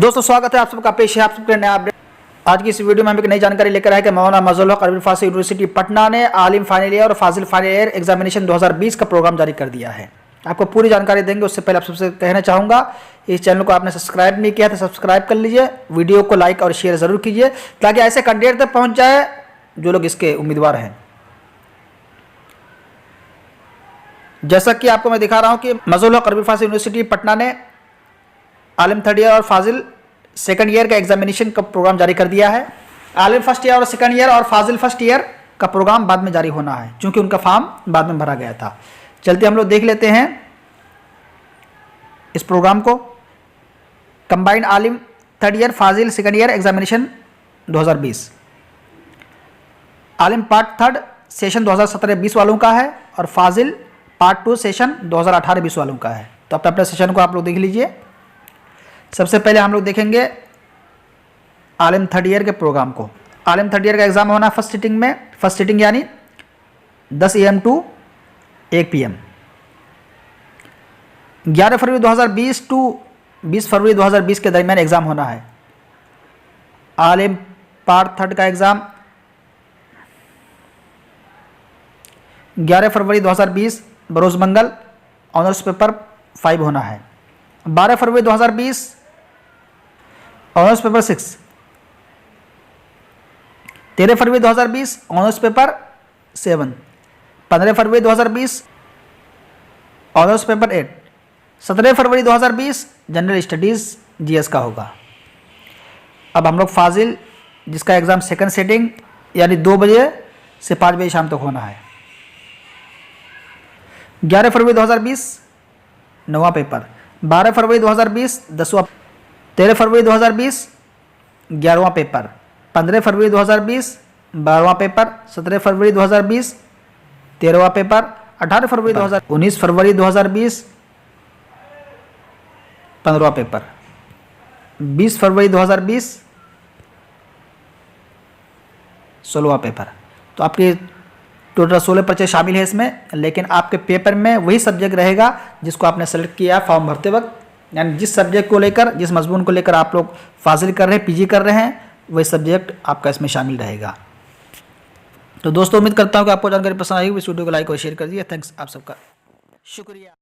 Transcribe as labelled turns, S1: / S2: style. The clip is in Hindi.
S1: दोस्तों स्वागत है आप सबका, पेश है आप सबके नया अपडेट। आज की इस वीडियो में हम एक नई जानकारी लेकर आए कि मौलाना मजहरुल हक अरबी फारसी यूनिवर्सिटी पटना ने आलिम फाइनल ईयर और फाजिल फाइनल ईयर एग्जामिनेशन 2020 का प्रोग्राम जारी कर दिया है। आपको पूरी जानकारी देंगे। उससे पहले आप सबसे कहना चाहूँगा, इस चैनल को आपने सब्सक्राइब नहीं किया तो सब्सक्राइब कर लीजिए, वीडियो को लाइक और शेयर ज़रूर कीजिए ताकि ऐसे कैंडिडेट तक पहुँच जाए जो लोग इसके उम्मीदवार हैं। जैसा कि आपको मैं दिखा रहा हूँ कि मजहरुल हक अरबी फारसी यूनिवर्सिटी पटना ने आलिम थर्ड ईयर और फाजिल सेकंड ईयर का एग्जामिनेशन का प्रोग्राम जारी कर दिया है। आलिम फर्स्ट ईयर और सेकंड ईयर और फाजिल फर्स्ट ईयर का प्रोग्राम बाद में जारी होना है, क्योंकि उनका फॉर्म बाद में भरा गया था। चलते हम लोग देख लेते हैं इस प्रोग्राम को। कंबाइंड आलिम थर्ड ईयर फाजिल सेकंड ईयर एग्जामिनेशन 2020। आलिम पार्ट थर्ड सेशन 2017-20 वालों का है और फाजिल पार्ट 2 सेशन 2018-20 वालों का है। तो अपने अपने सेशन को आप लोग देख लीजिए। सबसे पहले हम लोग देखेंगे आलिम थर्ड ईयर के प्रोग्राम को। आलिम थर्ड ईयर का एग्ज़ाम होना फर्स्ट सिटिंग में, फर्स्ट सिटिंग यानी 10 AM टू 1 PM। 11 फरवरी 2020 टू 20 फरवरी 2020 के दरमियान एग्ज़ाम होना है। आलिम पार्ट थर्ड का एग्ज़ाम 11 फरवरी 2020 बरोज़ मंगल ऑनर्स पेपर 5 होना है। 12 फरवरी 2020 ऑनर्स पेपर 6। 13 फरवरी 2020 ऑनर्स पेपर 7। 15 फरवरी 2020 ऑनर्स पेपर 8। 17 फरवरी 2020 जनरल स्टडीज़ GS का होगा। अब हम लोग फाजिल जिसका एग्ज़ाम सेकंड सेटिंग यानी 2 बजे से 5 बजे शाम तक होना है। 11 फरवरी 2020 9वां पेपर। 12 फरवरी 2020 10वां। 13 फरवरी 2020 11वां पेपर। 15 फरवरी 2020 12वां पेपर। 17 फरवरी 2020 13वां पेपर। 18 फरवरी 19 फरवरी 2020 15वां पेपर। 20 फरवरी 2020 16वां पेपर। तो आपके टोटल 16 पर्चे शामिल है इसमें, लेकिन आपके पेपर में वही सब्जेक्ट रहेगा जिसको आपने सेलेक्ट किया फॉर्म भरते वक्त। यानी जिस सब्जेक्ट को लेकर, जिस मजमून को लेकर आप लोग फाजिल कर रहे हैं, PG कर रहे हैं, वही सब्जेक्ट आपका इसमें शामिल रहेगा। तो दोस्तों उम्मीद करता हूँ कि आपको जानकारी पसंद आई। इस वीडियो को लाइक और शेयर कर दिए। थैंक्स आप सबका, शुक्रिया।